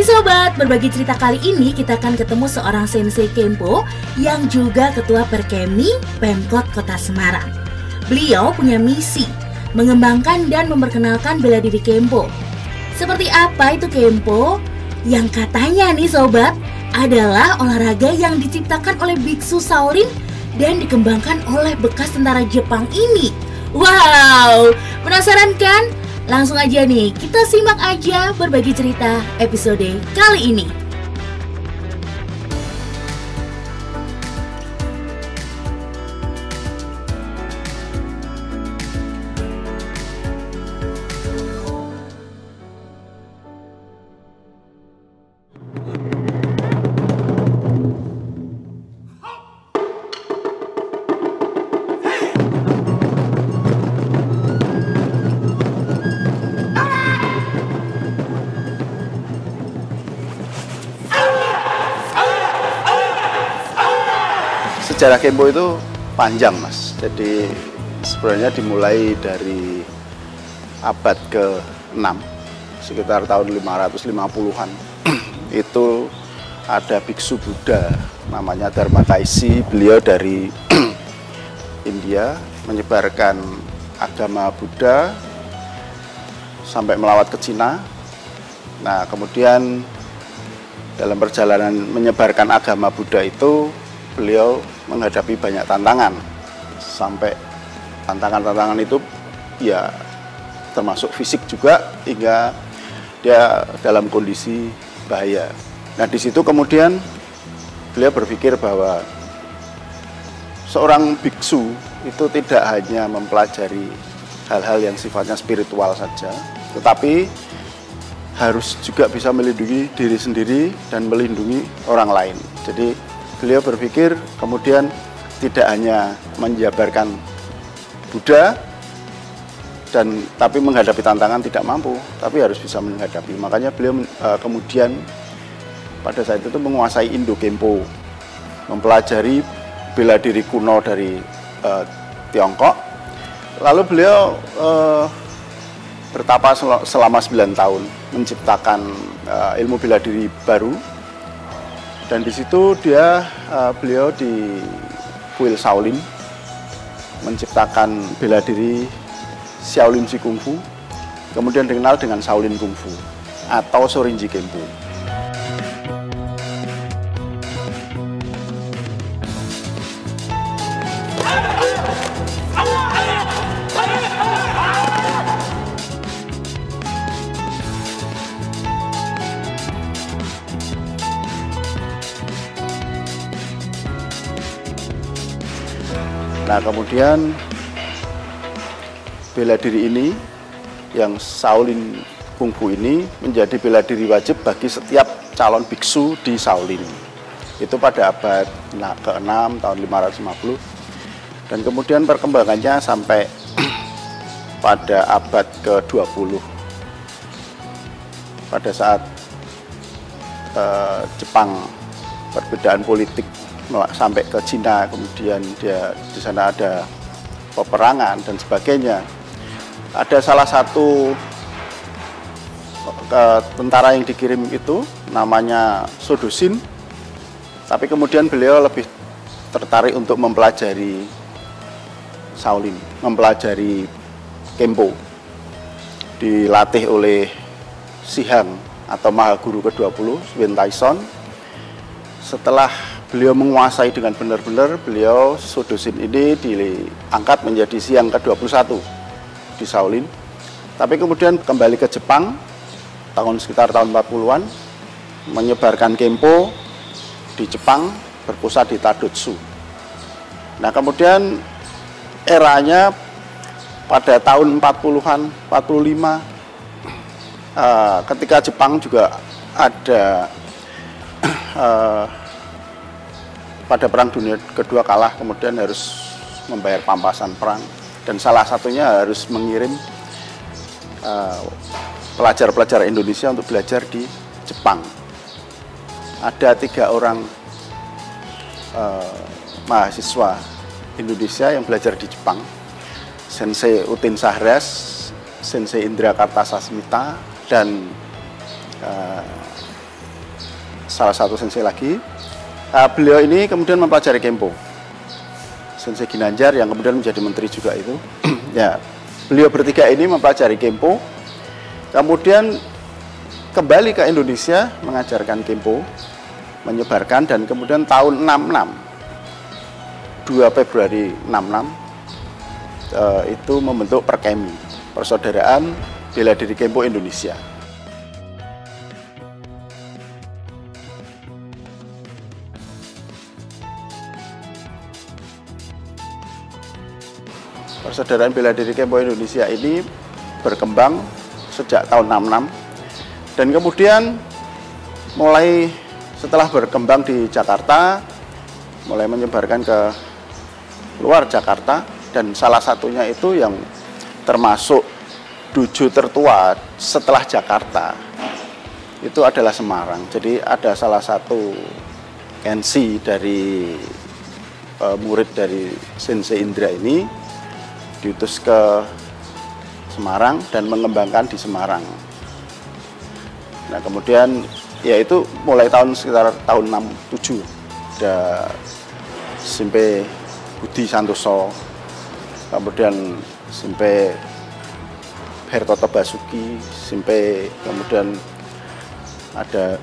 Hai sobat, berbagi cerita kali ini kita akan ketemu seorang sensei Kempo yang juga ketua Perkemi Pemkot Kota Semarang. Beliau punya misi mengembangkan dan memperkenalkan bela diri Kempo. Seperti apa itu Kempo? Yang katanya nih sobat, adalah olahraga yang diciptakan oleh biksu Shaolin dan dikembangkan oleh bekas tentara Jepang ini. Wow, penasaran kan? Langsung aja nih, kita simak aja berbagi cerita episode kali ini. Sejarah Kempo itu panjang mas, jadi sebenarnya dimulai dari abad ke-6 sekitar tahun 550-an. Itu ada biksu Buddha namanya Dharma Kaisi, beliau dari India menyebarkan agama Buddha sampai melawat ke Cina. Nah kemudian dalam perjalanan menyebarkan agama Buddha itu beliau menghadapi banyak tantangan, sampai tantangan-tantangan itu ya termasuk fisik juga, hingga dia dalam kondisi bahaya. Nah di situ kemudian beliau berpikir bahwa seorang biksu itu tidak hanya mempelajari hal-hal yang sifatnya spiritual saja, tetapi harus juga bisa melindungi diri sendiri dan melindungi orang lain. Jadi beliau berpikir kemudian tidak hanya menjabarkan Buddha tapi menghadapi tantangan tidak mampu, tapi harus bisa menghadapi. Makanya beliau kemudian pada saat itu menguasai Indo Kempo, mempelajari bela diri kuno dari Tiongkok. Lalu beliau bertapa selama 9 tahun menciptakan ilmu bela diri baru. Dan di situ beliau di kuil Shaolin menciptakan bela diri Shaolin Chi Kung Fu, kemudian dikenal dengan Shaolin Kung Fu atau Shorinji Kempo. Nah kemudian bela diri ini yang Shaolin Kung Fu ini menjadi bela diri wajib bagi setiap calon biksu di Shaolin. Itu pada abad ke-6 tahun 550, dan kemudian perkembangannya sampai pada abad ke-20 pada saat Jepang perbedaan politik sampai ke Cina, kemudian di sana ada peperangan dan sebagainya. Ada salah satu tentara yang dikirim itu namanya Sodosin, tapi kemudian beliau lebih tertarik untuk mempelajari Shaolin, mempelajari Kempo. Dilatih oleh Sihang atau Mahaguru ke-20, Swen Taizong. Setelah beliau menguasai dengan benar-benar, beliau Sodosin ini diangkat menjadi Sihang ke-21 di Shaolin. Tapi kemudian kembali ke Jepang sekitar tahun 40-an, menyebarkan Kempo di Jepang, berpusat di Tadotsu. Nah kemudian eranya pada tahun 40-an, 45, ketika Jepang juga ada pada Perang Dunia Kedua kalah, kemudian harus membayar pampasan perang, dan salah satunya harus mengirim pelajar-pelajar Indonesia untuk belajar di Jepang. Ada 3 orang mahasiswa Indonesia yang belajar di Jepang, Sensei Utin Sahras, Sensei Indra Kartasasmita, dan salah satu sensei lagi. Beliau ini kemudian mempelajari Kempo. Sensei Ginanjar yang kemudian menjadi menteri juga itu. Ya, beliau bertiga ini mempelajari Kempo. Kemudian kembali ke Indonesia mengajarkan Kempo, menyebarkan, dan kemudian tahun 66, 2 Februari 66, itu membentuk Perkemi, Persaudaraan Bela Diri Kempo Indonesia. Persaudaraan Bela Diri Kempo Indonesia ini berkembang sejak tahun 66 dan kemudian mulai setelah berkembang di Jakarta mulai menyebarkan ke luar Jakarta, dan salah satunya itu yang termasuk dojo tertua setelah Jakarta itu adalah Semarang. Jadi ada salah satu NC dari murid dari Sensei Indra ini diutus ke Semarang dan mengembangkan di Semarang. Nah kemudian ya itu mulai sekitar tahun 67 ada Simpe Budi Santoso, kemudian Simpe Hertoto Basuki, Simpe, kemudian ada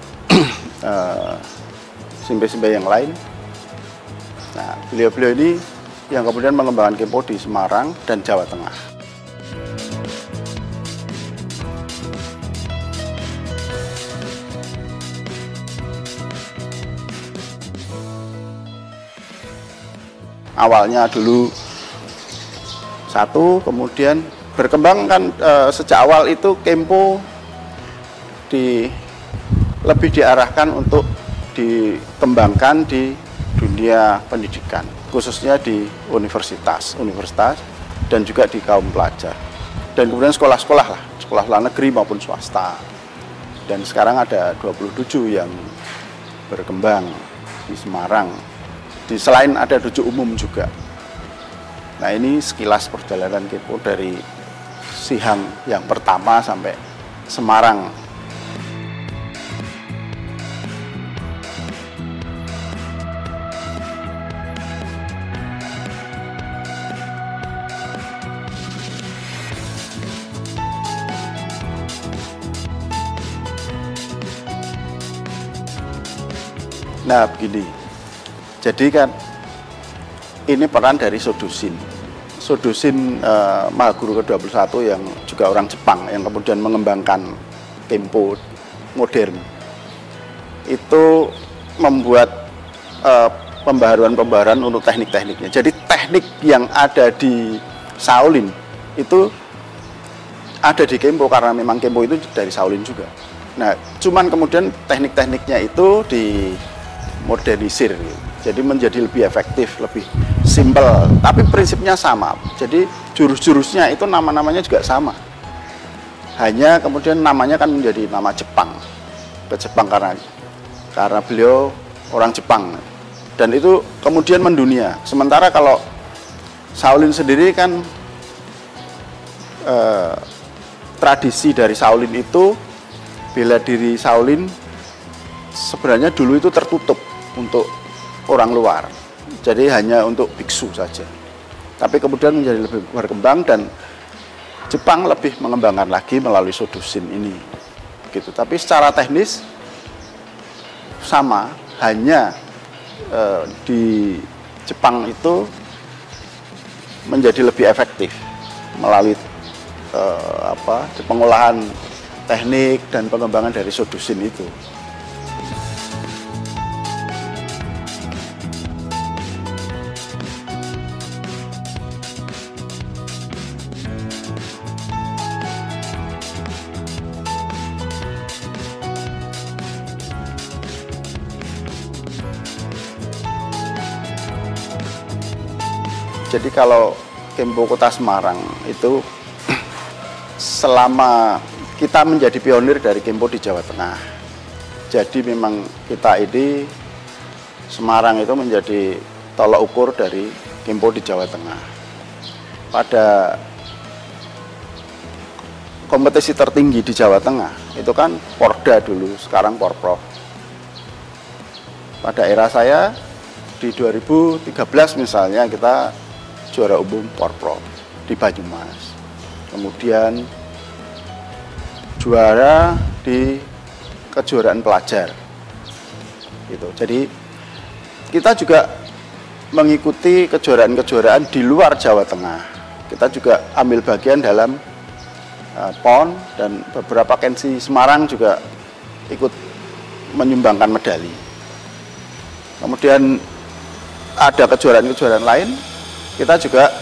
Simpe-simpe yang lain. Nah beliau-beliau ini yang kemudian mengembangkan Kempo di Semarang dan Jawa Tengah. Awalnya dulu satu, kemudian berkembang kan sejak awal itu Kempo lebih diarahkan untuk dikembangkan di dunia pendidikan, khususnya di universitas dan juga di kaum pelajar, dan kemudian sekolah-sekolah lah, sekolah negeri maupun swasta. Dan sekarang ada 27 yang berkembang di Semarang, selain ada dojo umum juga. Nah ini sekilas perjalanan Kempo dari Sihang yang pertama sampai Semarang. Nah begini, jadi kan ini peran dari Sodosin Mahaguru ke-21 yang juga orang Jepang yang kemudian mengembangkan Kempo modern. Itu membuat pembaharuan untuk teknik-tekniknya. Jadi teknik yang ada di Shaolin itu ada di Kempo karena memang Kempo itu dari Shaolin juga. Nah, cuman kemudian teknik-tekniknya itu dimodernisir, jadi menjadi lebih efektif, lebih simpel, tapi prinsipnya sama. Jadi jurus-jurusnya itu nama-namanya juga sama. Hanya kemudian namanya kan menjadi nama Jepang, ke Jepang karena beliau orang Jepang. Dan itu kemudian mendunia. Sementara kalau Shaolin sendiri kan tradisi dari Shaolin itu, bela diri Shaolin sebenarnya dulu itu tertutup untuk orang luar, jadi hanya untuk biksu saja. Tapi kemudian menjadi lebih berkembang dan Jepang lebih mengembangkan lagi melalui Sodosin ini, gitu. Tapi secara teknis sama, hanya di Jepang itu menjadi lebih efektif melalui pengolahan teknik dan pengembangan dari Sodosin itu. Jadi kalau Kempo Kota Semarang itu selama kita menjadi pionir dari Kempo di Jawa Tengah. Jadi memang kita ini Semarang itu menjadi tolak ukur dari Kempo di Jawa Tengah. Pada kompetisi tertinggi di Jawa Tengah itu kan Porda dulu, sekarang Porprov. pada era saya di 2013 misalnya kita juara umum Porprov di Banyumas. Kemudian juara di kejuaraan pelajar. Gitu. Jadi kita juga mengikuti kejuaraan-kejuaraan di luar Jawa Tengah. Kita juga ambil bagian dalam PON dan beberapa Kensi Semarang juga ikut menyumbangkan medali. Kemudian ada kejuaraan-kejuaraan lain, kita juga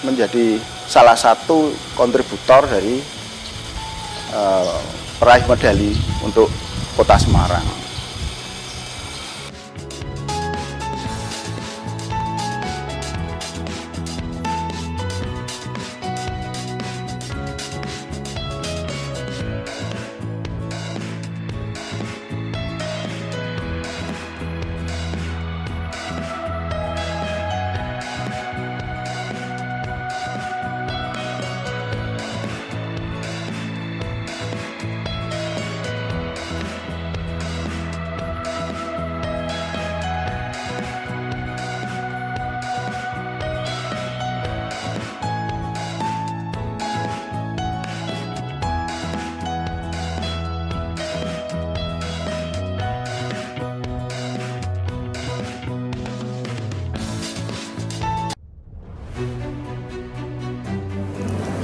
menjadi salah satu kontributor dari peraih medali untuk Kota Semarang.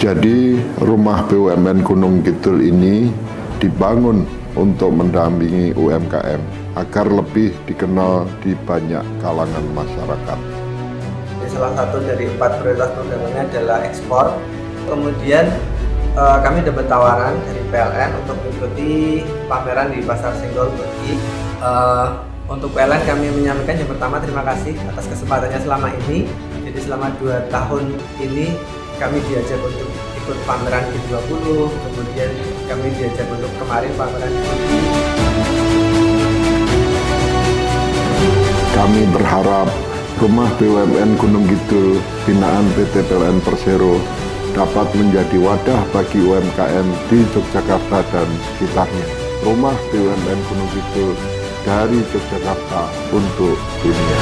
Jadi rumah BUMN Gunung Kidul ini dibangun untuk mendampingi UMKM agar lebih dikenal di banyak kalangan masyarakat. Salah satu dari 4 prioritas programnya adalah ekspor. Kemudian kami dapat tawaran dari PLN untuk mengikuti pameran di Pasar Senggol Turki. Untuk PLN kami menyampaikan yang pertama terima kasih atas kesempatannya selama ini. Jadi selama 2 tahun ini kami diajak untuk ikut pameran G20, kemudian kami diajak untuk kemarin pameran di Turki. Kami berharap rumah BUMN Gunung Kidul binaan PT PLN Persero dapat menjadi wadah bagi UMKM di Yogyakarta dan sekitarnya. Rumah BUMN Gunung Kidul dari Yogyakarta untuk dunia.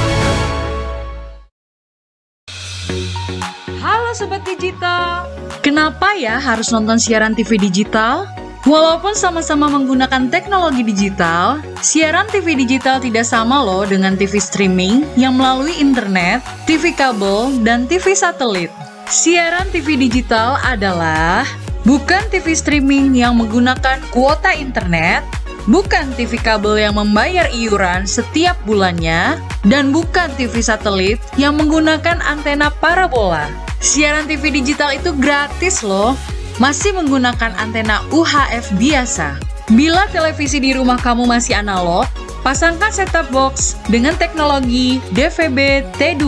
Halo Sobat Digital, kenapa ya harus nonton siaran TV digital? Walaupun sama-sama menggunakan teknologi digital, siaran TV digital tidak sama loh dengan TV streaming yang melalui internet, TV kabel, dan TV satelit. Siaran TV digital adalah bukan TV streaming yang menggunakan kuota internet, bukan TV kabel yang membayar iuran setiap bulannya, dan bukan TV satelit yang menggunakan antena parabola. Siaran TV digital itu gratis loh, masih menggunakan antena UHF biasa. Bila televisi di rumah kamu masih analog, pasangkan set-top box dengan teknologi DVB T2.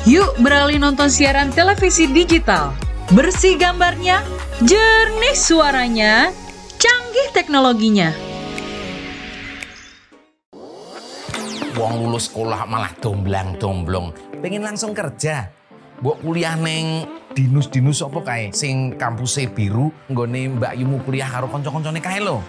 Yuk beralih nonton siaran televisi digital. Bersih gambarnya, jernih suaranya, canggih teknologinya. Wong lulus sekolah malah domblang-domblong, pengen langsung kerja. Mbok kuliah neng dinus apa kae sing kampusnya biru nggone Mbak Yumu kuliah karo kanca-kancane kae lho.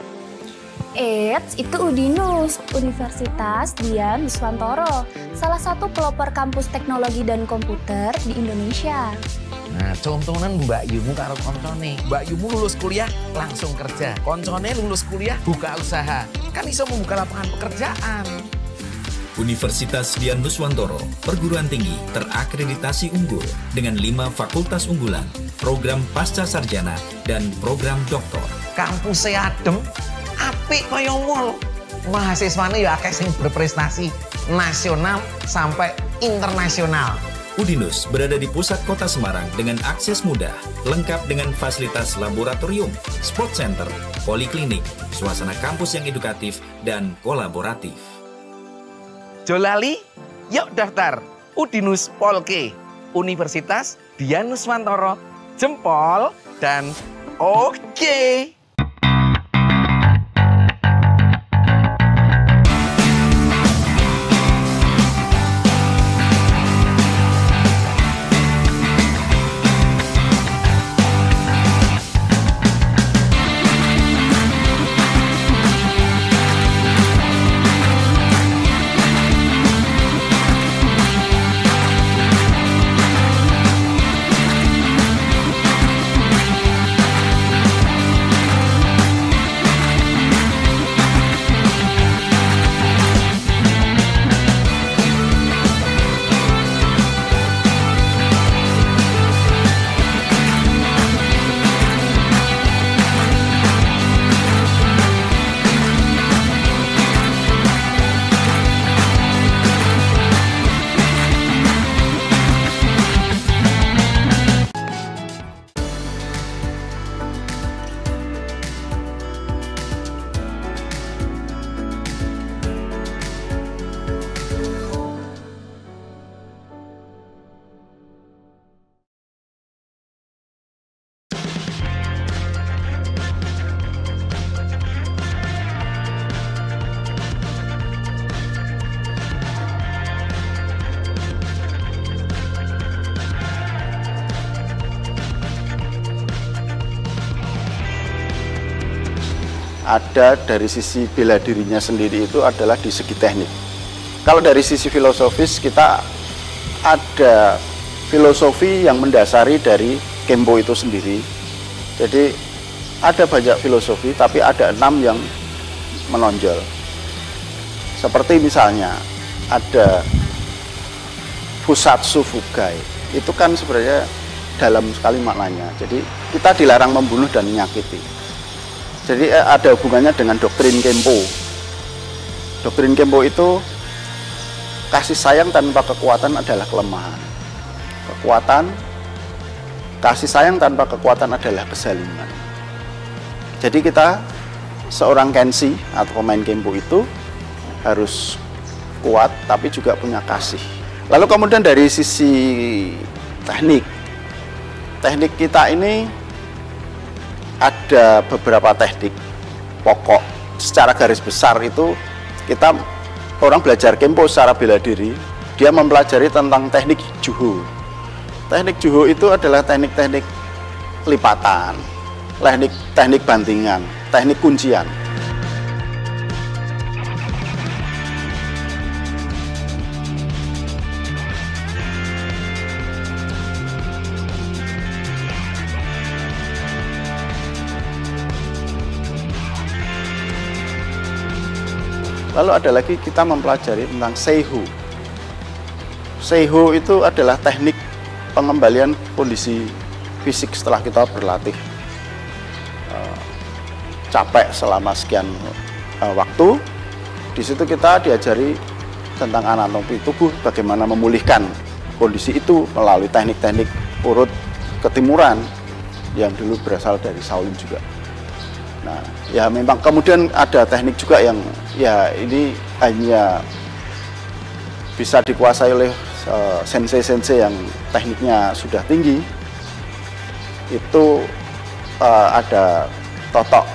Itu Udinus, Universitas Dian Nuswantoro, salah satu pelopor kampus teknologi dan komputer di Indonesia. Nah, contohnya Mbak Yumu karo koncone. Mbak Yumu lulus kuliah langsung kerja. Koncone lulus kuliah buka usaha. Kan iso membuka lapangan pekerjaan. Universitas Dian Nuswantoro, perguruan tinggi terakreditasi unggul dengan 5 fakultas unggulan, program pasca sarjana, dan program doktor. Kampusnya adem, apik kaya mall. Mahasiswane ya akeh sing berprestasi nasional sampai internasional. Udinus berada di pusat kota Semarang dengan akses mudah, lengkap dengan fasilitas laboratorium, sport center, poliklinik, suasana kampus yang edukatif dan kolaboratif. Jolali, yuk daftar Udinus Polke, Universitas Dian Nuswantoro, jempol dan oke. ada dari sisi bela dirinya sendiri itu adalah di segi teknik. Kalau dari sisi filosofis, kita ada filosofi yang mendasari dari Kempo itu sendiri. Jadi ada banyak filosofi, tapi ada 6 yang menonjol. Seperti misalnya ada Fusatsu Fugai, itu kan sebenarnya dalam sekali maknanya. Jadi kita dilarang membunuh dan menyakiti. Jadi ada hubungannya dengan doktrin Kempo. Doktrin Kempo itu kasih sayang tanpa kekuatan adalah kelemahan. Kasih sayang tanpa kekuatan adalah kezaliman. Jadi kita seorang Kenshi atau pemain Kempo itu harus kuat tapi juga punya kasih. Lalu kemudian dari sisi teknik kita ini ada beberapa teknik pokok. Secara garis besar itu kita orang belajar Kempo secara bela diri, dia mempelajari tentang teknik Juho. Teknik Juho itu adalah teknik-teknik lipatan, teknik bantingan, teknik kuncian. Lalu ada lagi kita mempelajari tentang Seiho. Seiho itu adalah teknik pengembalian kondisi fisik setelah kita berlatih capek selama sekian waktu. Di situ kita diajari tentang anatomi tubuh, bagaimana memulihkan kondisi itu melalui teknik-teknik urut ketimuran yang dulu berasal dari Shaolin juga. Nah, ya memang kemudian ada teknik juga yang ya ini hanya bisa dikuasai oleh sensei-sensei yang tekniknya sudah tinggi. Itu ada totok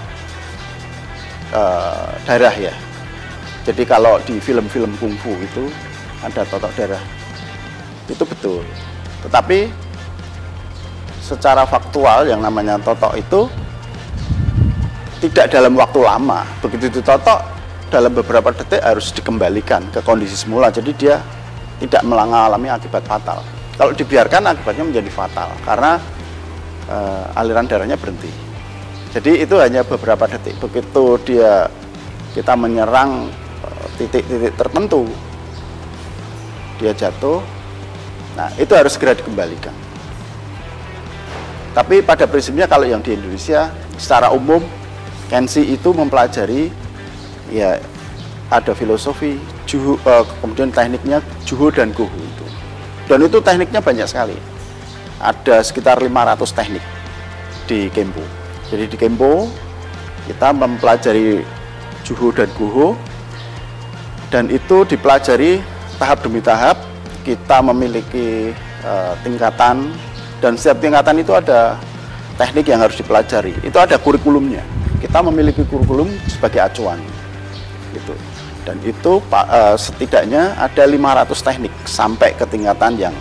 darah ya. Jadi kalau di film-film kungfu itu ada totok darah, itu betul. Tetapi secara faktual yang namanya totok itu tidak dalam waktu lama. Begitu ditotok, dalam beberapa detik harus dikembalikan ke kondisi semula. Jadi dia tidak mengalami akibat fatal. Kalau dibiarkan akibatnya menjadi fatal karena aliran darahnya berhenti. Jadi itu hanya beberapa detik. Begitu kita menyerang titik-titik tertentu, dia jatuh. Nah, itu harus segera dikembalikan. Tapi pada prinsipnya kalau yang di Indonesia secara umum Kenshi itu mempelajari ya ada filosofi Juho, kemudian tekniknya Juho dan Goho itu. Dan itu tekniknya banyak sekali. Ada sekitar 500 teknik di Kempo. Jadi di Kempo kita mempelajari Juho dan Goho, dan itu dipelajari tahap demi tahap. Kita memiliki tingkatan, dan setiap tingkatan itu ada teknik yang harus dipelajari. Itu ada kurikulumnya. Kita memiliki kurikulum sebagai acuan gitu. Dan itu setidaknya ada 500 teknik sampai ke tingkatan yang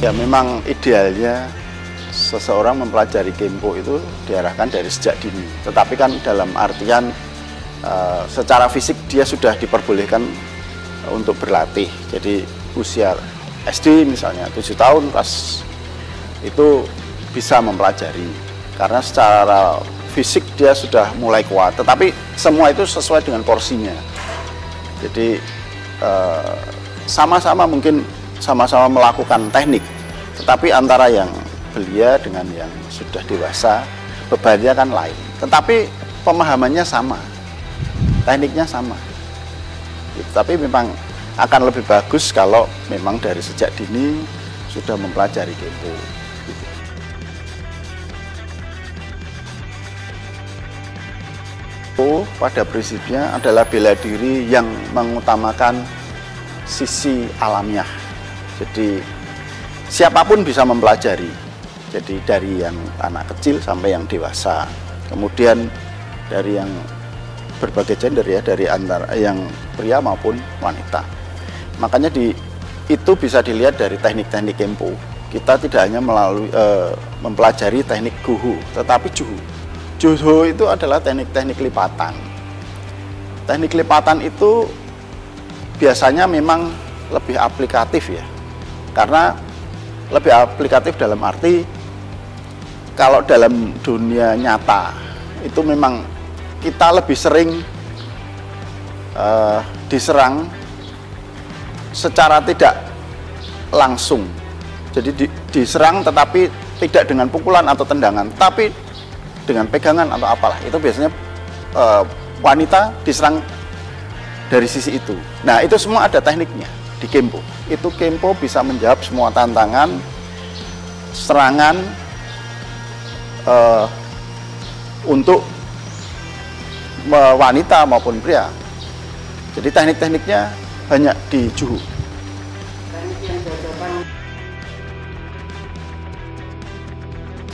ya memang idealnya seseorang mempelajari Kempo itu diarahkan dari sejak dini. Tetapi kan dalam artian secara fisik dia sudah diperbolehkan untuk berlatih. Jadi usia SD misalnya 7 tahun pas itu bisa mempelajari. Karena secara fisik dia sudah mulai kuat. Tetapi semua itu sesuai dengan porsinya. Jadi sama-sama mungkin sama-sama melakukan teknik, tetapi antara yang belia dengan yang sudah dewasa bebannya kan lain, tetapi pemahamannya sama, tekniknya sama. Tapi memang akan lebih bagus kalau memang dari sejak dini sudah mempelajari Kempo. Kempo pada prinsipnya adalah bela diri yang mengutamakan sisi alamiah. Jadi siapapun bisa mempelajari. Jadi dari yang anak kecil sampai yang dewasa. Kemudian dari yang berbagai gender ya, dari antara yang pria maupun wanita. Makanya itu bisa dilihat dari teknik-teknik Kempo. Kita tidak hanya melalui mempelajari teknik Goho, tetapi Juho. Juho itu adalah teknik-teknik lipatan. Teknik lipatan itu biasanya memang lebih aplikatif ya. Karena lebih aplikatif dalam arti kalau dalam dunia nyata itu memang kita lebih sering diserang secara tidak langsung. Jadi diserang tetapi tidak dengan pukulan atau tendangan, tapi dengan pegangan atau apalah. Itu biasanya wanita diserang dari sisi itu. Nah, itu semua ada tekniknya di Kempo. Itu Kempo bisa menjawab semua tantangan serangan untuk wanita maupun pria. Jadi teknik-tekniknya banyak di Juho.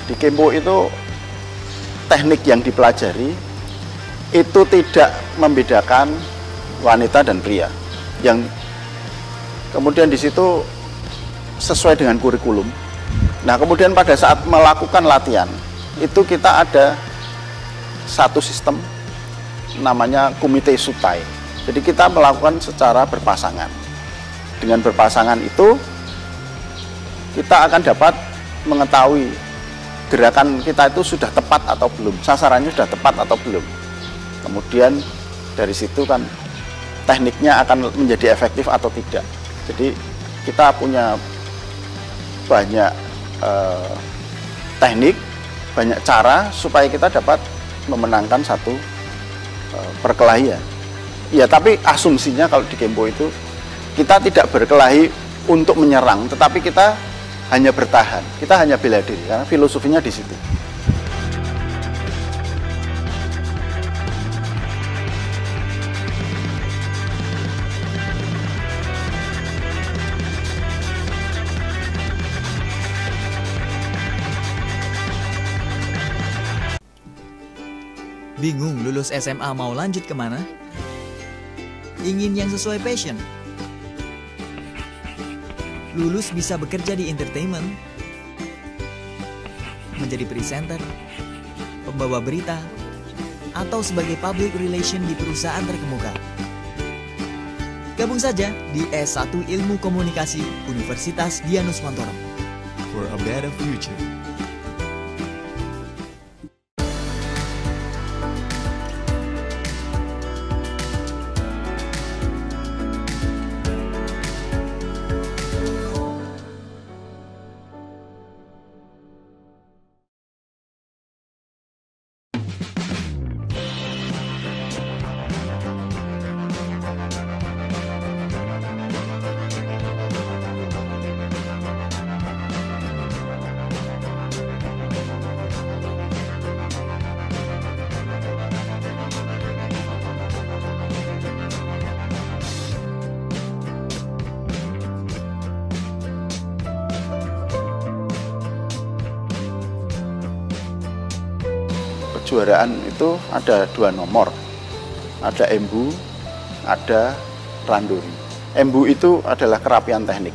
Di Kempo itu teknik yang dipelajari itu tidak membedakan wanita dan pria. Yang kemudian di situ sesuai dengan kurikulum. Nah, kemudian pada saat melakukan latihan itu kita ada satu sistem namanya Kumite Sutai. Jadi kita melakukan secara berpasangan. Dengan berpasangan itu kita akan dapat mengetahui gerakan kita itu sudah tepat atau belum, sasarannya sudah tepat atau belum. Kemudian dari situ kan tekniknya akan menjadi efektif atau tidak. Jadi kita punya banyak teknik, banyak cara supaya kita dapat memenangkan satu perkelahian. Ya, tapi asumsinya kalau di Kempo itu kita tidak berkelahi untuk menyerang, tetapi kita hanya bertahan, kita hanya bela diri, karena filosofinya di situ. Bingung lulus SMA mau lanjut kemana? Ingin yang sesuai passion? Lulus bisa bekerja di entertainment, menjadi presenter, pembawa berita, atau sebagai public relation di perusahaan terkemuka. Gabung saja di S1 Ilmu Komunikasi Universitas Dianuswantoro for a better future. Kejuaraan itu ada 2 nomor, ada embu, ada randori. Embu itu adalah kerapian teknik.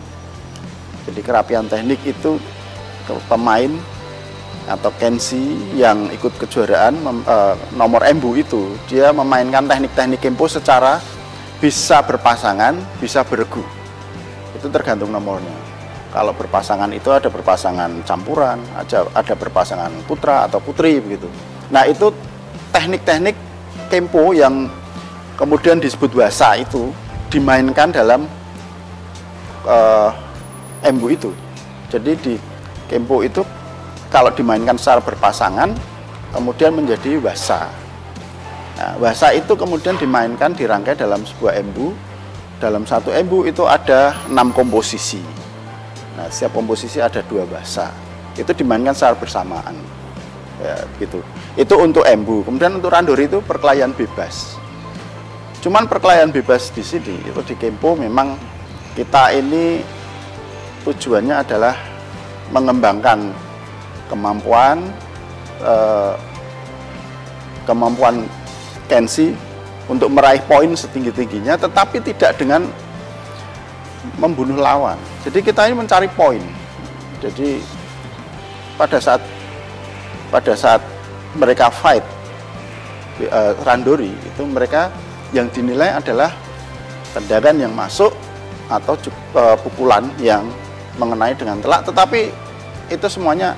Jadi kerapian teknik itu pemain atau kenshi yang ikut kejuaraan nomor embu itu dia memainkan teknik-teknik Kempo secara bisa berpasangan, bisa beregu. Itu tergantung nomornya. Kalau berpasangan itu ada berpasangan campuran, ada berpasangan putra atau putri begitu. Nah, itu teknik-teknik Kempo yang kemudian disebut wasa itu dimainkan dalam embu itu. Jadi di Kempo itu kalau dimainkan secara berpasangan kemudian menjadi wasa. Nah, wasa itu kemudian dimainkan dirangkai dalam sebuah embu. Dalam satu embu itu ada 6 komposisi. Nah, setiap komposisi ada 2 wasa. Itu dimainkan secara bersamaan. Ya, gitu. Itu untuk embu. Kemudian untuk randori itu perkelahian bebas. Cuman perkelahian bebas di sini itu di Kempo memang kita ini tujuannya adalah mengembangkan kemampuan Kensi untuk meraih poin setinggi-tingginya, tetapi tidak dengan membunuh lawan. Jadi kita ini mencari poin. Jadi pada saat mereka fight randori itu, mereka yang dinilai adalah tendangan yang masuk atau pukulan yang mengenai dengan telak, tetapi itu semuanya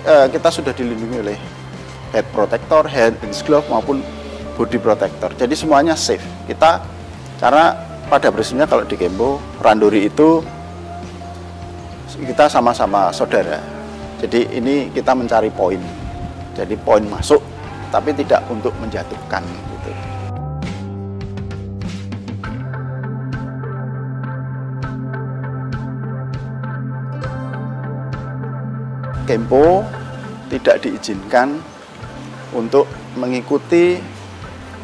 kita sudah dilindungi oleh head protector, hand glove maupun body protector. Jadi semuanya safe. Karena pada prinsipnya kalau di Kempo randori itu kita sama-sama saudara. Jadi ini kita mencari poin. Jadi poin masuk, tapi tidak untuk menjatuhkan gitu. Kempo tidak diizinkan untuk mengikuti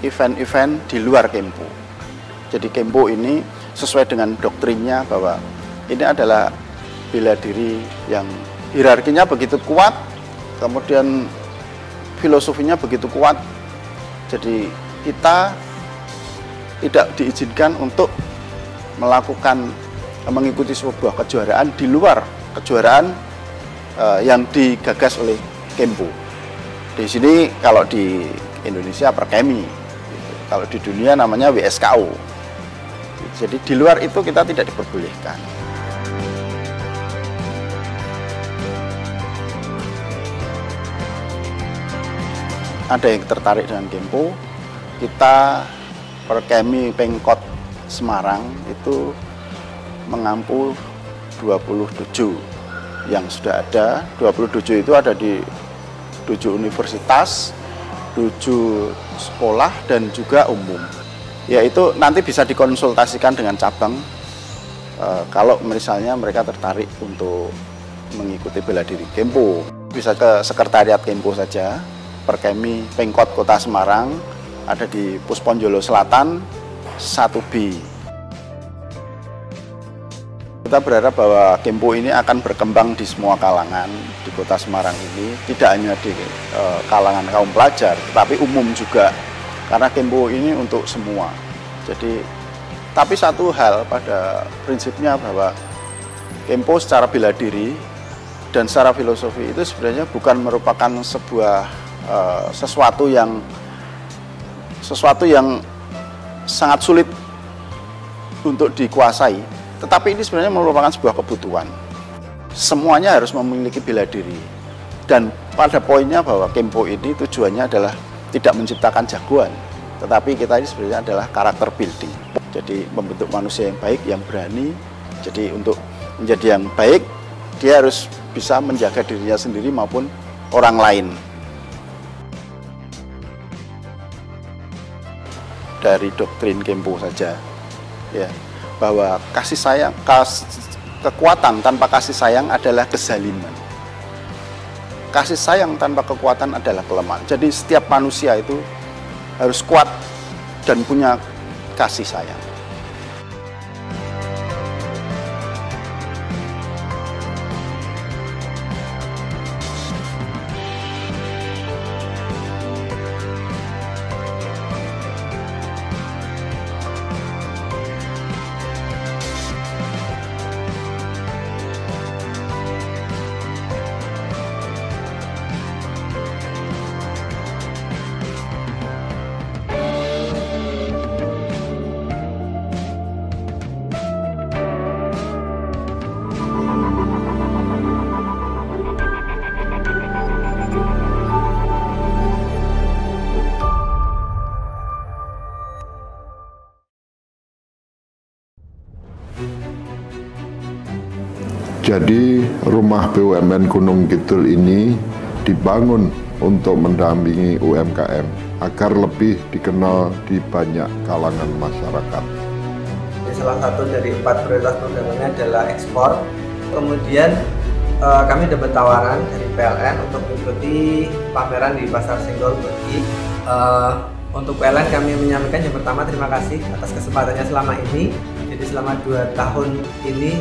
event-event di luar Kempo. Jadi Kempo ini sesuai dengan doktrinnya bahwa ini adalah bela diri yang hierarkinya begitu kuat, kemudian filosofinya begitu kuat. Jadi kita tidak diizinkan untuk mengikuti sebuah kejuaraan di luar kejuaraan yang digagas oleh Kempo. Di sini kalau di Indonesia Perkemi, gitu. Kalau di dunia namanya WSKO. Jadi di luar itu kita tidak diperbolehkan. Ada yang tertarik dengan Kempo, kita Perkemi Pemkot Semarang itu mengampu 27 yang sudah ada. 27 itu ada di 7 universitas, 7 sekolah, dan juga umum. Yaitu nanti bisa dikonsultasikan dengan cabang kalau misalnya mereka tertarik untuk mengikuti bela diri Kempo. Bisa ke sekretariat Kempo saja, Perkemi Pemkot Kota Semarang, ada di Pusponjolo Selatan 1B. Kita berharap bahwa Kempo ini akan berkembang di semua kalangan di Kota Semarang ini, tidak hanya di kalangan kaum pelajar, tetapi umum juga, karena Kempo ini untuk semua. Jadi, tapi satu hal pada prinsipnya bahwa Kempo secara bela diri dan secara filosofi itu sebenarnya bukan merupakan sebuah sesuatu yang sangat sulit untuk dikuasai, tetapi ini sebenarnya merupakan sebuah kebutuhan. Semuanya harus memiliki bela diri, dan pada poinnya bahwa Kempo ini tujuannya adalah tidak menciptakan jagoan, tetapi kita ini sebenarnya adalah karakter building. Jadi membentuk manusia yang baik, yang berani. Jadi untuk menjadi yang baik, dia harus bisa menjaga dirinya sendiri maupun orang lain. Dari doktrin Kempo saja, ya, bahwa kasih sayang, kekuatan tanpa kasih sayang adalah kezaliman. Kasih sayang tanpa kekuatan adalah kelemahan. Jadi setiap manusia itu harus kuat dan punya kasih sayang. Jadi rumah BUMN Gunung Kidul ini dibangun untuk mendampingi UMKM agar lebih dikenal di banyak kalangan masyarakat. Salah satu dari 4 prioritas programnya adalah ekspor. Kemudian kami dapat tawaran dari PLN untuk mengikuti pameran di Pasar Senggol Turki. Untuk PLN kami menyampaikan yang pertama terima kasih atas kesempatannya selama ini. Jadi selama 2 tahun ini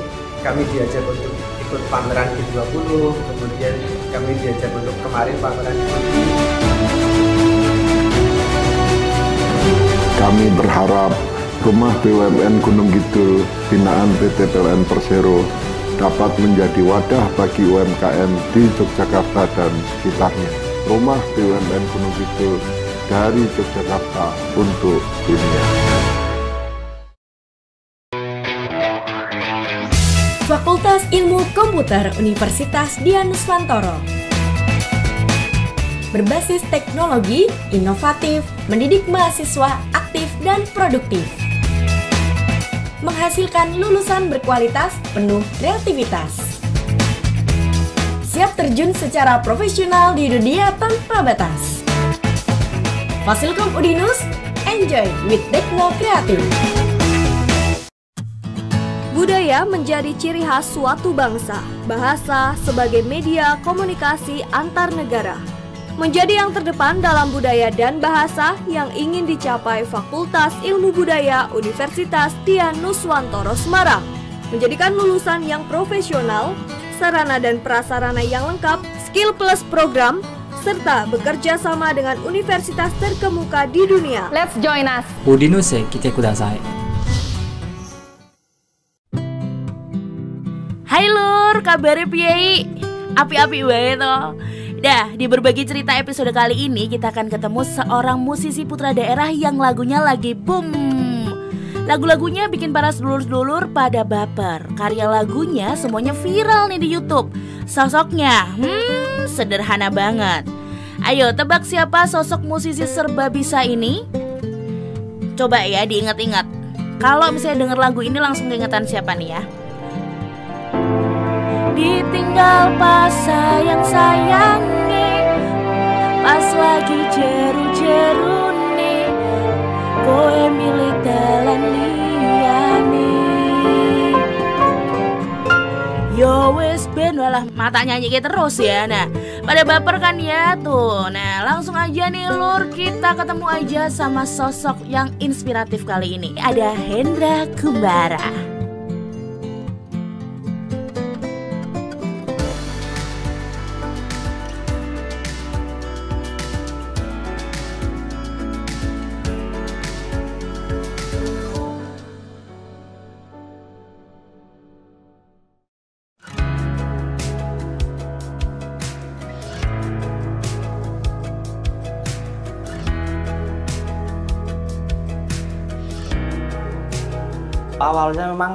kami diajak untuk ikut pameran G20, kemudian kami diajak untuk kemarin pameran di Turki. Kami berharap Rumah BUMN Gunung Kidul binaan PT PLN Persero dapat menjadi wadah bagi UMKM di Yogyakarta dan sekitarnya. Rumah BUMN Gunung Kidul dari Yogyakarta untuk dunia. Fakultas Ilmu Komputer Universitas Dian Nuswantoro. Berbasis teknologi, inovatif, mendidik mahasiswa aktif dan produktif. Menghasilkan lulusan berkualitas, penuh kreativitas. Siap terjun secara profesional di dunia tanpa batas. Fasilkom Udinus, enjoy with Tekno Kreatif. Budaya menjadi ciri khas suatu bangsa. Bahasa sebagai media komunikasi antar negara. Menjadi yang terdepan dalam budaya dan bahasa yang ingin dicapai Fakultas Ilmu Budaya Universitas Dian Nuswantoro Semarang. Menjadikan lulusan yang profesional, sarana dan prasarana yang lengkap, skill plus program, serta bekerja sama dengan universitas terkemuka di dunia. Let's join us. Udinus kite kudasai. Hai lur, kabarnya piye? Api-api wae toh. Dah, di berbagi cerita episode kali ini kita akan ketemu seorang musisi putra daerah yang lagunya lagi boom. Lagu-lagunya bikin para sedulur-sedulur pada baper. Karya lagunya semuanya viral nih di YouTube. Sosoknya, sederhana banget. Ayo tebak siapa sosok musisi serba bisa ini? Coba ya diingat-ingat. Kalau misalnya denger lagu ini langsung keingetan siapa nih ya? Ditinggal pas sayang-sayangi, pas lagi jeru-jerune, koe milih dalan liyane. Yo wes ben walah mata nyanyi terus ya. Nah, pada baper kan ya tuh. Nah, langsung aja nih lur, kita ketemu aja sama sosok yang inspiratif kali ini. Ada Hendra Kumbara. Awalnya memang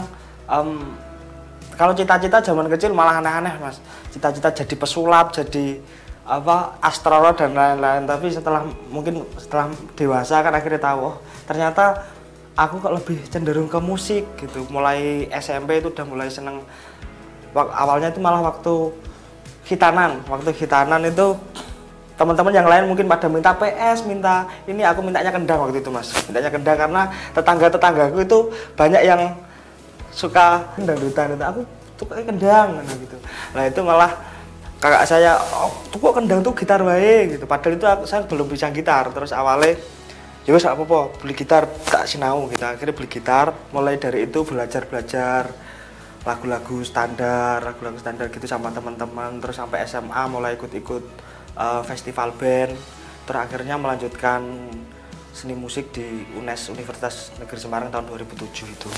kalau cita-cita zaman kecil malah aneh-aneh mas, cita-cita jadi pesulap, jadi astronot dan lain-lain. Tapi setelah dewasa kan akhirnya tahu, oh ternyata aku kok lebih cenderung ke musik gitu. Mulai SMP itu udah mulai seneng. Awalnya itu malah waktu khitanan itu teman-teman yang lain mungkin pada minta PS, minta ini, aku mintanya kendang waktu itu mas. Mintanya kendang karena tetanggaku itu banyak yang suka dangdutan itu. Aku tuh kayak kendang gitu. Nah itu malah kakak saya, oh tuh kok kendang tuh gitar wae gitu. Padahal itu saya belum bisa gitar. Terus awalnya ya wis apa-apa, beli gitar tak sinau gitu. Akhirnya beli gitar, mulai dari itu belajar lagu-lagu standar gitu sama teman-teman. Terus sampai SMA mulai ikut festival band, terakhirnya melanjutkan seni musik di UNES Universitas Negeri Semarang tahun 2007 itu.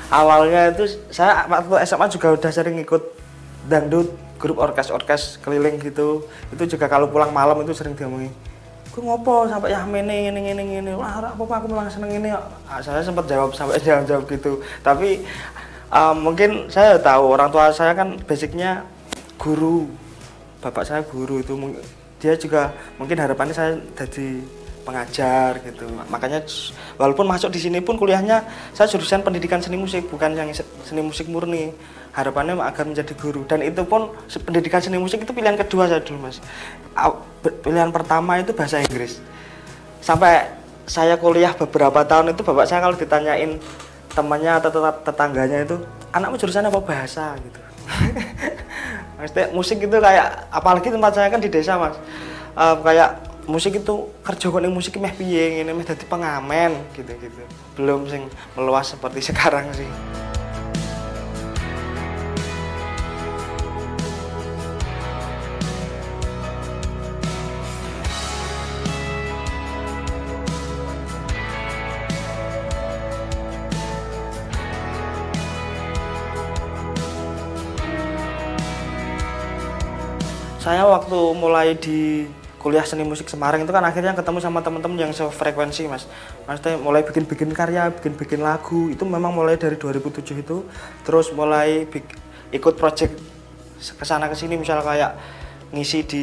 Awalnya itu saya waktu SMA juga udah sering ikut dangdut, grup orkes keliling gitu. Itu juga kalau pulang malam itu sering diomongin, "Ku ngopo sampai ya ini. Wah, apa aku malah seneng ini." Saya sempat jawab sampai jawab gitu. Tapi mungkin saya tahu orang tua saya kan basicnya guru. Bapak saya guru itu, dia juga mungkin harapannya saya jadi pengajar gitu. Makanya walaupun masuk di sini pun kuliahnya saya jurusan pendidikan seni musik, bukan yang seni musik murni. Harapannya agar menjadi guru, dan itu pun pendidikan seni musik itu pilihan kedua saya dulu, Mas. Pilihan pertama itu bahasa Inggris. Sampai saya kuliah beberapa tahun itu bapak saya kalau ditanyain temannya atau tetangganya itu, anakmu jurusan apa, bahasa gitu. Maksudnya musik itu kayak, apalagi tempat saya kan di desa, Mas. Kayak musik itu kerja kok ning musik meh piye ngene, meh dadi pengamen gitu-gitu. Belum sing meluas seperti sekarang sih. Saya waktu mulai di kuliah seni musik Semarang itu kan akhirnya ketemu sama teman-teman yang sefrekuensi, Mas. Maksudnya mulai bikin karya, bikin lagu, itu memang mulai dari 2007 itu. Terus mulai ikut project kesana kesini, misalnya kayak ngisi di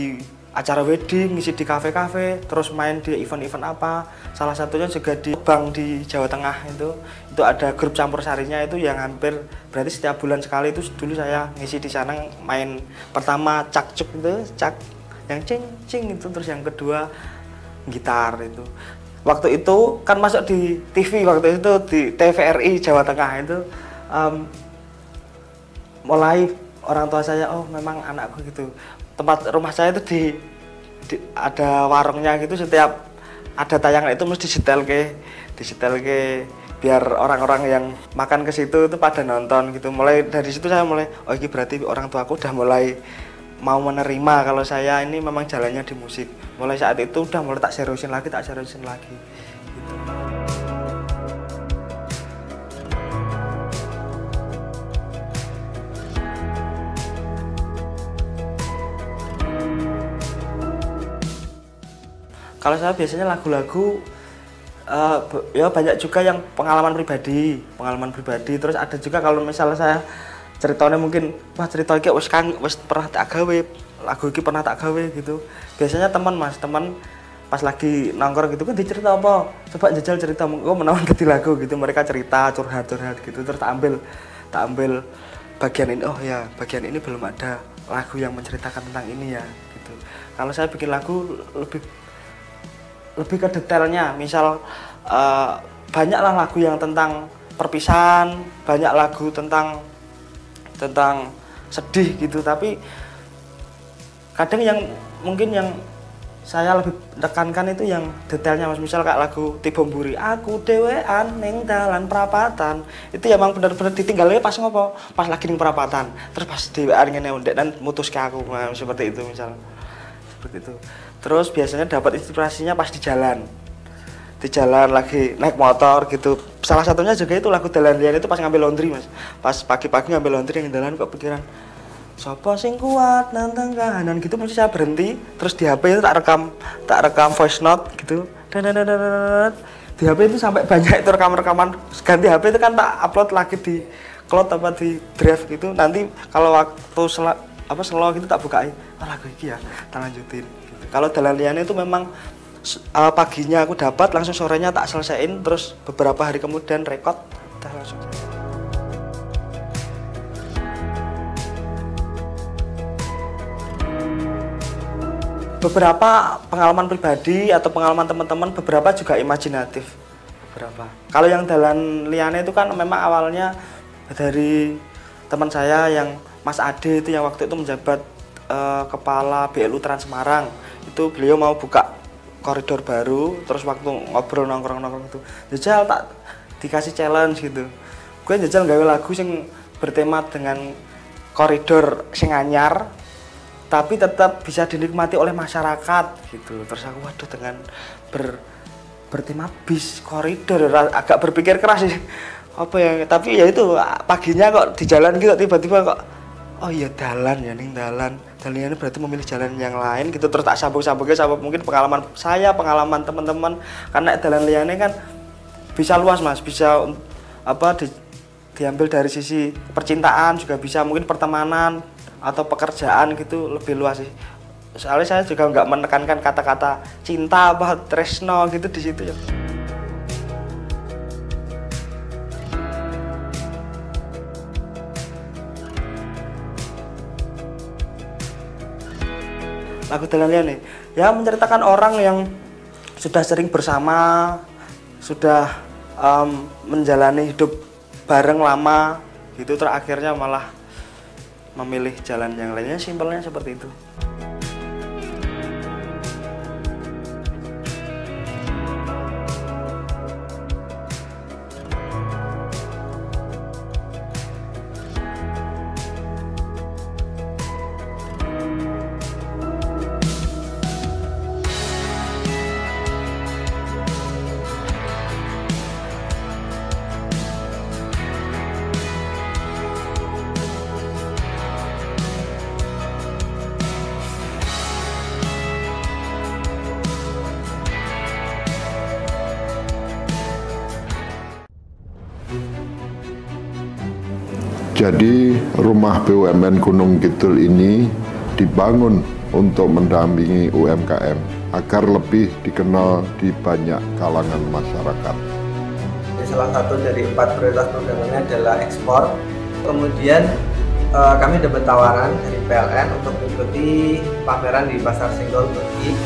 acara wedding, ngisi di kafe-kafe, terus main di event-event apa. Salah satunya juga di Bank di Jawa Tengah itu ada grup campur sarinya itu yang hampir berarti setiap bulan sekali itu dulu saya ngisi di sana, main pertama cakcuk itu, cak yang cing itu, terus yang kedua gitar itu. Waktu itu kan masuk di TV waktu itu di TVRI Jawa Tengah itu mulai orang tua saya, oh memang anakku gitu. Tempat rumah saya itu ada warungnya gitu, setiap ada tayangan itu mesti disetel ke biar orang-orang yang makan ke situ itu pada nonton gitu. Mulai dari situ saya mulai, oh ini berarti orang tuaku udah mulai mau menerima kalau saya ini memang jalannya di musik. Mulai saat itu udah mulai tak seriusin lagi gitu. Kalau saya biasanya lagu-lagu ya banyak juga yang pengalaman pribadi. Terus ada juga kalau misalnya saya ceritanya mungkin wah cerita iki wis pernah tak gawe, lagu iki pernah tak gawe gitu. Biasanya teman pas lagi nongkrong gitu kan dicerita apa? Coba jajal cerita, kok menawan ganti lagu gitu. Mereka cerita curhat gitu. Terus tak ambil bagian ini. Oh ya, bagian ini belum ada lagu yang menceritakan tentang ini ya gitu. Kalau saya bikin lagu lebih ke detailnya, misal banyaklah lagu yang tentang perpisahan, banyak lagu tentang sedih gitu, tapi kadang yang mungkin yang saya lebih tekankan itu yang detailnya, Mas. Misal kayak lagu Tibomburi, aku dewean ning dalan prapatan, itu ya emang bener-bener ditinggalnya pas ngopo, pas lagi ning prapatan, terus pas dewean ngene ndek dan mutus ke aku, nah, seperti itu misal. Seperti itu. Terus biasanya dapat inspirasinya pas di jalan lagi naik motor gitu. Salah satunya juga itu lagu Dalan Liyan itu pas ngambil laundry, Mas. Pas pagi-pagi ngambil laundry yang dalan kok pikiran sapa sing kuat nantang kahanan gitu, mesti saya berhenti, terus di HP itu tak rekam voice note gitu. Di HP itu sampai banyak itu rekaman, ganti HP itu kan tak upload lagi di cloud apa di drive gitu. Nanti kalau waktu slow gitu tak bukain, lagu iki ya, tak lanjutin. Kalau Dalan Liyan itu memang paginya aku dapat, langsung sorenya tak selesaiin, terus beberapa hari kemudian rekod, udah langsung. Beberapa pengalaman pribadi atau pengalaman teman-teman, beberapa juga imajinatif. Beberapa. Kalau yang Dalan Liyan itu kan memang awalnya dari teman saya yang Mas Ade itu yang waktu itu menjabat kepala BLU Trans Semarang. Itu beliau mau buka koridor baru, terus waktu ngobrol nongkrong itu jajal tak dikasih challenge gitu. Gue jajal gawe lagu yang bertema dengan koridor sing anyar tapi tetap bisa dinikmati oleh masyarakat gitu. Terus aku waduh dengan bertema bis koridor agak berpikir keras sih. Apa ya, tapi ya itu paginya kok di jalan gitu tiba-tiba kok oh iya dalan ya ning dalan ini berarti memilih jalan yang lain gitu. Terus tak sambung-sambungnya sama mungkin pengalaman saya, pengalaman teman-teman, karena Dalan Liyane kan bisa luas, Mas, bisa diambil dari sisi percintaan juga bisa, mungkin pertemanan atau pekerjaan gitu, lebih luas sih Soalnya saya juga nggak menekankan kata-kata cinta apa tresno gitu di situ ya. Lagu Dalan Liyane ya menceritakan orang yang sudah sering bersama, sudah menjalani hidup bareng lama gitu, terakhirnya malah memilih jalan yang lainnya, simpelnya seperti itu. Jadi rumah BUMN Gunung Kidul ini dibangun untuk mendampingi UMKM agar lebih dikenal di banyak kalangan masyarakat. Salah satu dari 4 prioritas programnya adalah ekspor. Kemudian kami dapat tawaran dari PLN untuk mengikuti pameran di Pasar Senggol Turki.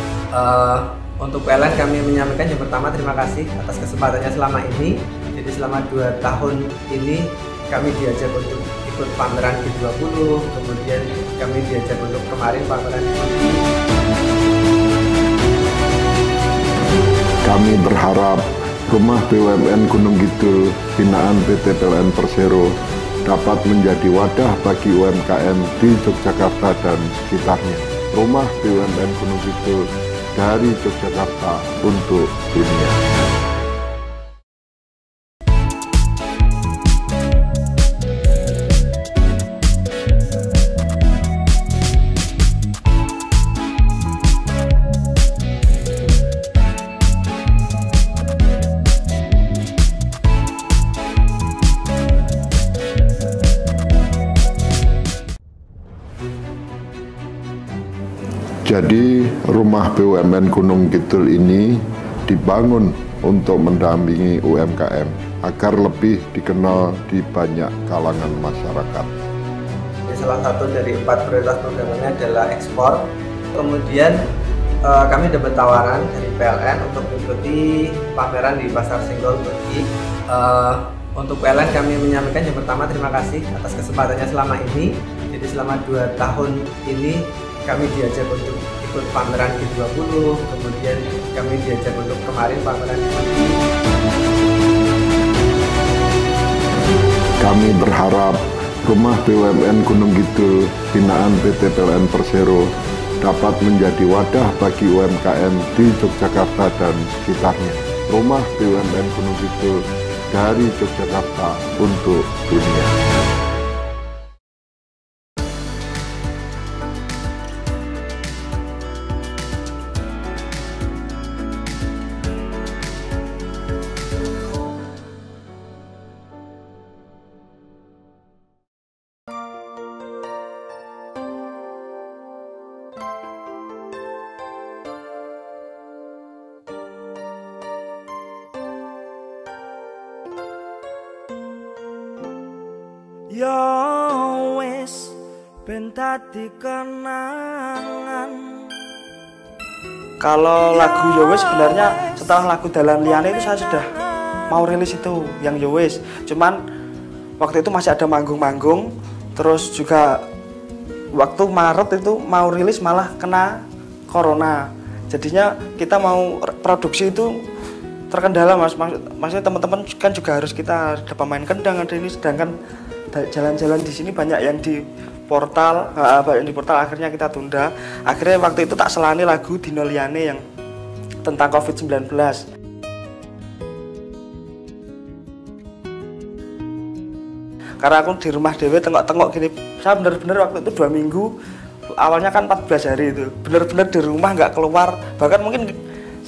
Untuk PLN kami menyampaikan yang pertama terima kasih atas kesempatannya selama ini. Jadi selama 2 tahun ini kami diajak untuk ikut pameran G20, kemudian kami diajak untuk kemarin pameran di Turki. Kami berharap rumah BUMN Gunung Kidul binaan PT PLN Persero dapat menjadi wadah bagi UMKM di Yogyakarta dan sekitarnya. Rumah BUMN Gunung Kidul dari Yogyakarta untuk dunia. Jadi rumah BUMN Gunung Kidul ini dibangun untuk mendampingi UMKM agar lebih dikenal di banyak kalangan masyarakat. Salah satu dari 4 prioritas programnya adalah ekspor. Kemudian kami dapat tawaran dari PLN untuk mengikuti pameran di Pasar Senggol Turki. Untuk PLN kami menyampaikan yang pertama terima kasih atas kesempatannya selama ini. Jadi selama 2 tahun ini kami diajak untuk ikut pameran G20, kemudian kami diajak untuk kemarin pameran di Turki. Kami berharap rumah BUMN Gunung Kidul binaan PT PLN Persero dapat menjadi wadah bagi UMKM di Yogyakarta dan sekitarnya. Rumah BUMN Gunung Kidul dari Yogyakarta untuk dunia. Yo wes ben dadi kenangan. Kalau lagu Yo wes sebenarnya setelah lagu Dalan Liyane itu saya sudah mau rilis itu yang Yo wes. Cuman waktu itu masih ada manggung-manggung, terus juga waktu Maret itu mau rilis malah kena corona. Jadinya kita mau produksi itu terkendala mas. Maksudnya teman-teman kan juga harus kita ada pemain kendang ada ini, sedangkan jalan-jalan di sini banyak yang di portal, akhirnya kita tunda. Akhirnya waktu itu tak selani lagu Dino Liyane yang tentang COVID-19. Karena aku di rumah dewe tengok-tengok gini, saya bener-bener waktu itu 2 minggu, awalnya kan 14 hari itu, bener-bener di rumah nggak keluar, bahkan mungkin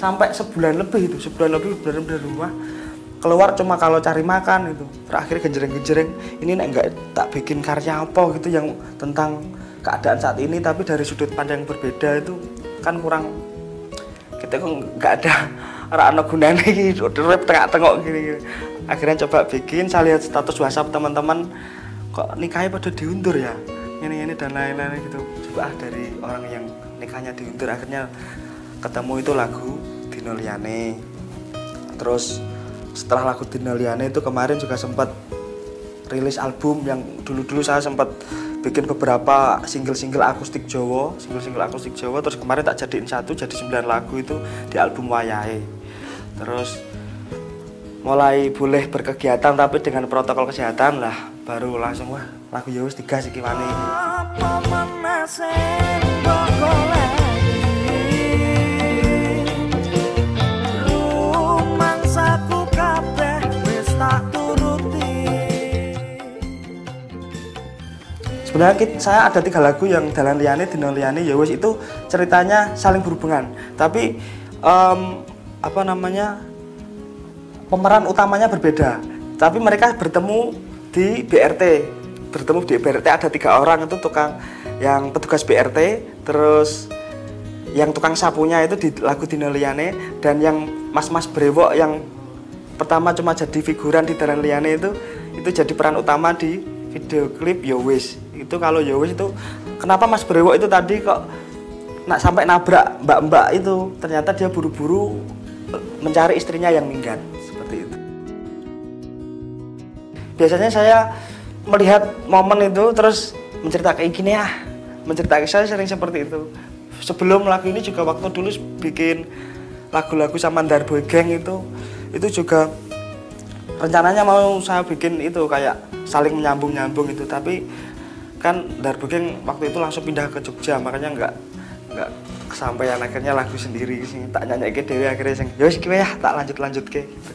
sampai sebulan lebih bener-bener di rumah. Keluar cuma kalau cari makan itu. Terakhir genjreng-genjreng ini nek enggak tak bikin karya apa gitu yang tentang keadaan saat ini, tapi dari sudut pandang yang berbeda itu kan kurang, kita kok nggak ada anak gunanya gitu, rep tengok-tengok gini. Akhirnya coba bikin, saya lihat status WhatsApp teman-teman, kok nikahnya pada diundur ya, ini dan lain-lain gitu. Coba dari orang yang nikahnya diundur, akhirnya ketemu itu lagu Dino Liyane. Terus setelah lagu Dino Liyane itu kemarin juga sempat rilis album yang dulu-dulu saya sempat bikin beberapa single-single akustik Jawa, terus kemarin tak jadiin satu, jadi 9 lagu itu di album Wayahe. Terus mulai boleh berkegiatan tapi dengan protokol kesehatan lah, baru langsung wah lagu ya wis digas iki maneh iki. Sebenarnya saya ada 3 lagu yang Dalan Liyane, Dino Liyane, ya wis itu ceritanya saling berhubungan. Tapi pemeran utamanya berbeda. Tapi mereka bertemu di BRT. Ada 3 orang, itu tukang yang petugas BRT, terus yang tukang sapunya itu di lagu Dino Liyane, dan yang mas-mas brewok yang pertama cuma jadi figuran di Dalan Liyane itu jadi peran utama di video klip Yo Wis. Itu kalau Yo Wis itu kenapa Mas Brewok itu tadi kok sampai nabrak mbak-mbak itu, ternyata dia buru-buru mencari istrinya yang minggat, seperti itu. Biasanya saya melihat momen itu terus menceritakan gini ya, menceritakan, saya sering seperti itu. Sebelum lagu ini juga waktu dulu bikin lagu-lagu sama Darboy Gang itu juga rencananya mau saya bikin itu kayak saling menyambung-nyambung itu, tapi kan Darboy Gang waktu itu langsung pindah ke Jogja, makanya nggak kesampaian, akhirnya lagu sendiri sih tak nyanyi ke dewe, akhirnya ya wis ya tak lanjut ke gitu.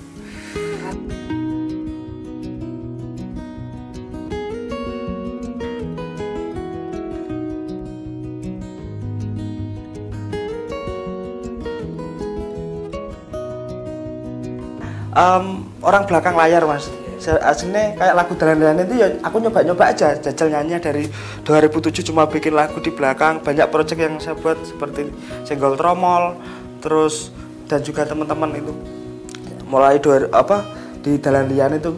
Orang belakang layar Mas, aslinya kayak lagu Dalan Liyane itu ya aku nyoba-nyoba aja, jajal nyanyi dari 2007 cuma bikin lagu di belakang. Banyak project yang saya buat seperti Senggol Tromol, terus dan juga teman-teman itu mulai di Dalan Liyane itu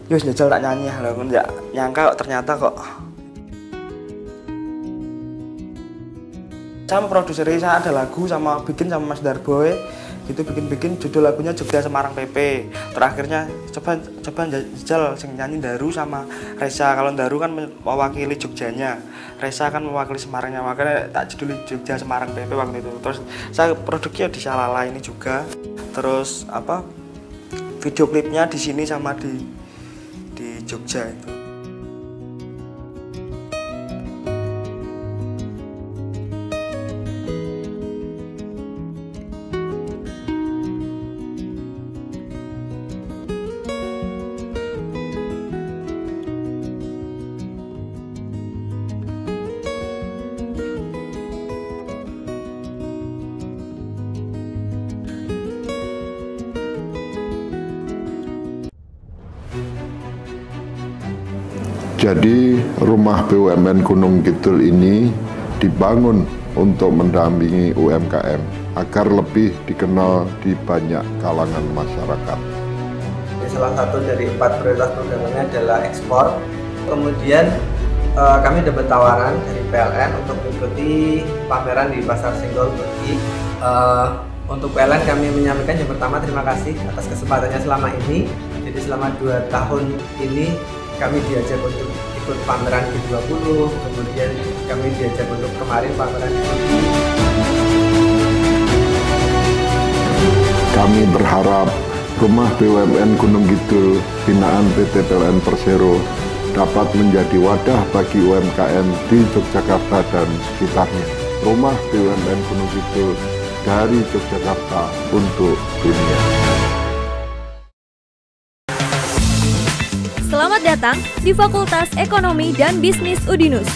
yus jajal tak nyanyi, nggak nyangka ternyata kok. Saya produseri, saya ada lagu bikin sama Mas Darboy gitu, bikin judul lagunya Jogja Semarang PP. Terakhirnya coba jajal sing nyanyi Daru sama Reza. Kalau Daru kan mewakili Jogjanya, Reza kan mewakili Semarangnya, makanya tak judul Jogja Semarang PP waktu itu. Terus saya produknya di Salala ini juga. Terus video klipnya di sini sama di Jogja itu. Jadi rumah BUMN Gunung Kidul ini dibangun untuk mendampingi UMKM agar lebih dikenal di banyak kalangan masyarakat. Salah satu dari 4 prioritas programnya adalah ekspor. Kemudian kami dapat tawaran dari PLN untuk mengikuti pameran di Pasar Senggol Turki. Untuk PLN kami menyampaikan yang pertama terima kasih atas kesempatannya selama ini. Jadi selama 2 tahun ini kami diajak untuk ikut pameran G20, kemudian kami diajak untuk kemarin pameran di Turki. Kami berharap rumah BUMN Gunung Kidul binaan PT PLN Persero dapat menjadi wadah bagi UMKM di Yogyakarta dan sekitarnya. Rumah BUMN Gunung Kidul dari Yogyakarta untuk dunia. Selamat datang di Fakultas Ekonomi dan Bisnis Udinus.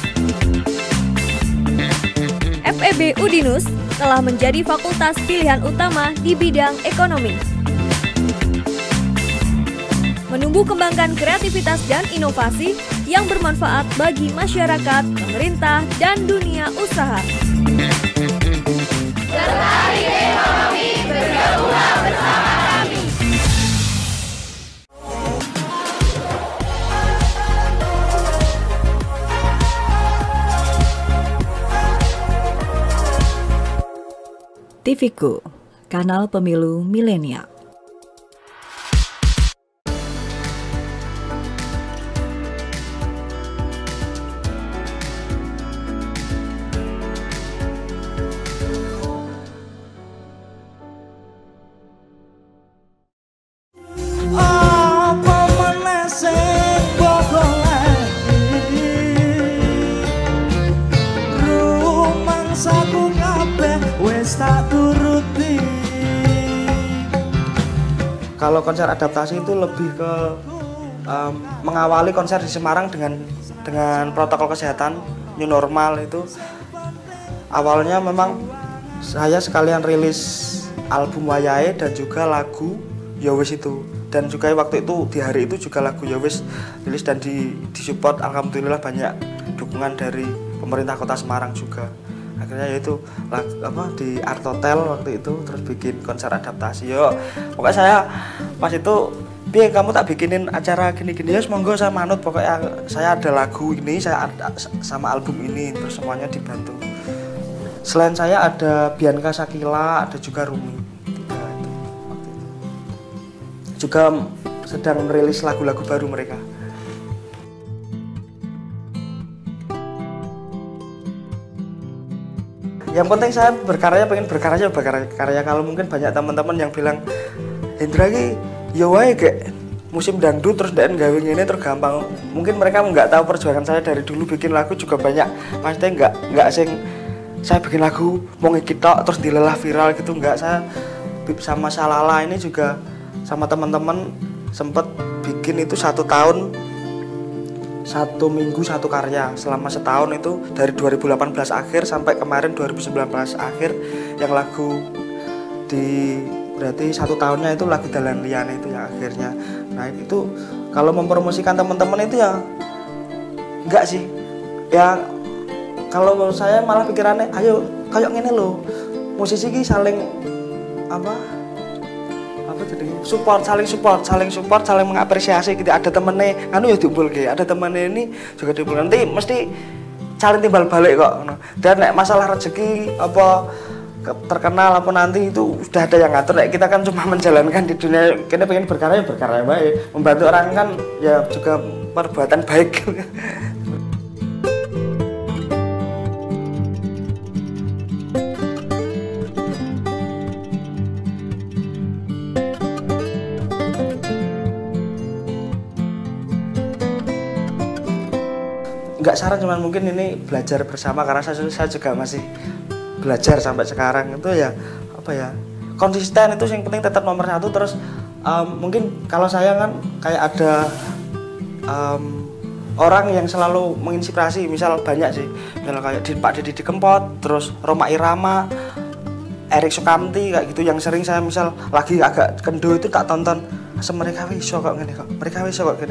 FEB Udinus telah menjadi fakultas pilihan utama di bidang ekonomi. Menumbuh kembangkan kreativitas dan inovasi yang bermanfaat bagi masyarakat, pemerintah, dan dunia usaha. Tertarik ekonomi, bergabunglah bersama kami. TVku, kanal pemilu milenial. Kalau konser adaptasi itu lebih ke mengawali konser di Semarang dengan protokol kesehatan new normal. Itu awalnya memang saya sekalian rilis album Wayahe dan juga lagu Yowes itu, dan juga waktu itu di hari itu juga lagu Yowes rilis dan disupport, alhamdulillah banyak dukungan dari pemerintah Kota Semarang juga. Akhirnya yaitu di Art Hotel waktu itu terus bikin konser adaptasi. Pokoknya saya pas itu, "Piye kamu tak bikinin acara gini-gini?" Ya monggo, saya manut. Pokoknya saya ada lagu ini, saya ada sama album ini, terus semuanya dibantu. Selain saya ada Bianca Sakila, ada juga Rumi. Tiga itu waktu itu. Juga sedang merilis lagu-lagu baru mereka. Yang penting saya berkarya, pengen berkarya. Kalau mungkin banyak teman-teman yang bilang, "Hendra ki ya wae kayak musim dangdut terus dan gawe ngene terus gampang." Mungkin mereka nggak tahu perjuangan saya dari dulu bikin lagu juga banyak. Maksudnya nggak sing saya bikin lagu mau ngekitok terus dilelah viral gitu, nggak. Saya sama Salala ini juga sama teman-teman sempet bikin itu 1 tahun 1 minggu 1 karya selama setahun, itu dari 2018 akhir sampai kemarin 2019 akhir, yang lagu berarti 1 tahunnya itu lagu Dalan Liyane itu yang akhirnya. Nah itu kalau mempromosikan teman-teman itu ya enggak sih ya, kalau saya malah pikirannya ayo kayak gini loh, musisi ini saling saling mengapresiasi gitu. Ada temennya anu ya diumpulke, ada temennya ini juga diumpulke, nanti mesti saling timbal balik kok. Dan nek masalah rezeki apa terkenal apa nanti itu sudah ada yang ngatur. Nek kita kan cuma menjalankan di dunia, kita pengen berkarya baik, membantu orang kan ya juga perbuatan baik. Enggak saran, cuman mungkin ini belajar bersama, karena saya juga masih belajar sampai sekarang. Itu ya konsisten itu yang penting, tetap nomor 1. Terus mungkin kalau saya kan kayak ada orang yang selalu menginspirasi, misal banyak sih, misal kayak Pak Didi Kempot, terus Roma Irama, Erik Sukamti kayak gitu, yang sering saya misal lagi agak kendo itu tak tonton. Mereka bisa kok gini,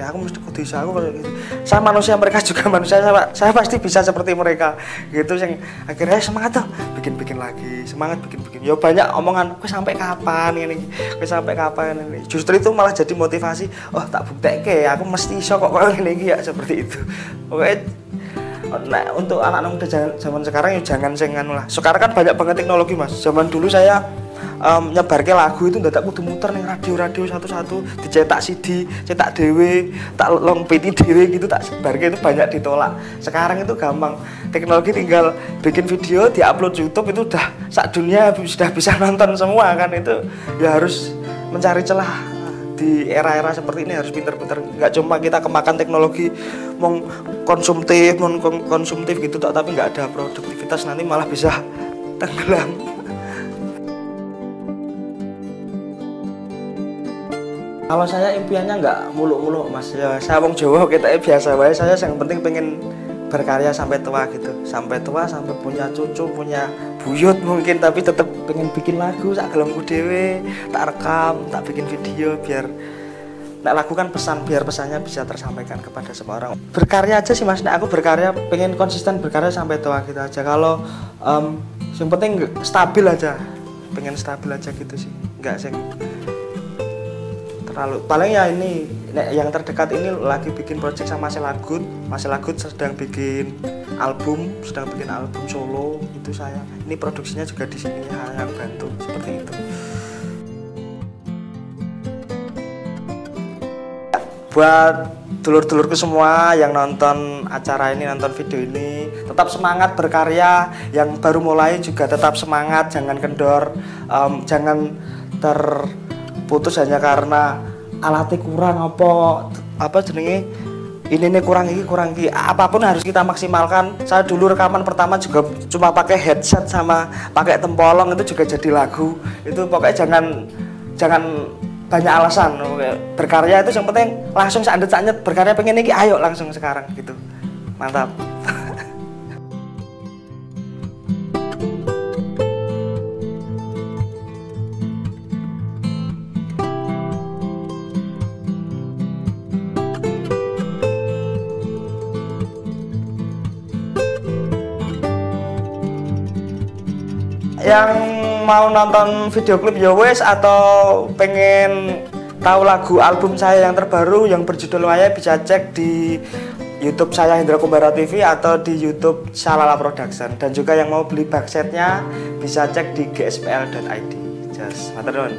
aku mesti kudu bisa, aku kayak gitu. Saya manusia, mereka juga manusia, saya pasti bisa seperti mereka gitu. Yang akhirnya semangat tuh bikin lagi, semangat bikin. Ya banyak omongan, "Kowe sampai kapan ini? Kowe sampai kapan ini?" Justru itu malah jadi motivasi. Oh tak buktekke, aku mesti iso kok ngene iki ya, seperti itu. Pokoknya nah, untuk anak-anak muda zaman sekarang ya jangan sengan lah. Sekarang kan banyak banget teknologi Mas. Zaman dulu saya nyebarke lagu itu ndak kudu muter ning radio satu-satu, dicetak CD, cetak dhewe, tak long PT dhewe gitu, tak sebarke, itu banyak ditolak. Sekarang itu gampang. Teknologi tinggal bikin video, diupload YouTube, itu udah sak dunia sudah bisa nonton semua kan. Itu ya harus mencari celah. Di era-era seperti ini harus pinter-pinter, nggak cuma kita kemakan teknologi konsumtif gitu, tapi nggak ada produktivitas, nanti malah bisa tenggelam. Kalau saya impiannya nggak muluk-muluk Mas, ya saya wong Jawa kita biasa wae. Saya yang penting pengen berkarya sampai tua gitu, sampai punya cucu, punya buyut mungkin, tapi tetap pengen bikin lagu sak gelemku dhewe, tak rekam, tak bikin video biar nek lagu kan pesan, biar pesannya bisa tersampaikan kepada semua orang. Berkarya aja sih Mas, nek aku berkarya pengen konsisten berkarya sampai tua gitu aja. Kalau yang penting stabil aja, pengen stabil aja gitu sih, nggak sih terlalu. Paling ya ini yang terdekat ini lagi bikin project sama Mas Lagut sedang bikin album solo itu saya. Ini produksinya juga di sini yang bantu seperti itu. Buat dulur-dulurku semua yang nonton acara ini, nonton video ini, tetap semangat berkarya. Yang baru mulai juga tetap semangat, jangan kendor, jangan terputus hanya karena alatnya kurang apa jenenge ini kurang iki. Apapun harus kita maksimalkan. Saya dulu rekaman pertama juga cuma pakai headset sama pakai tempolong itu juga jadi lagu. Itu pokoknya jangan banyak alasan. Berkarya itu yang penting langsung saat berkarya pengen ini, ayo langsung sekarang gitu. Mantap. Yang mau nonton video klip ya wes, atau pengen tahu lagu album saya yang terbaru yang berjudul Waya bisa cek di YouTube saya Hendra Kumbara TV atau di YouTube Shalala Production. Dan juga yang mau beli box setnya bisa cek di gspl.id. Just matur nuwun.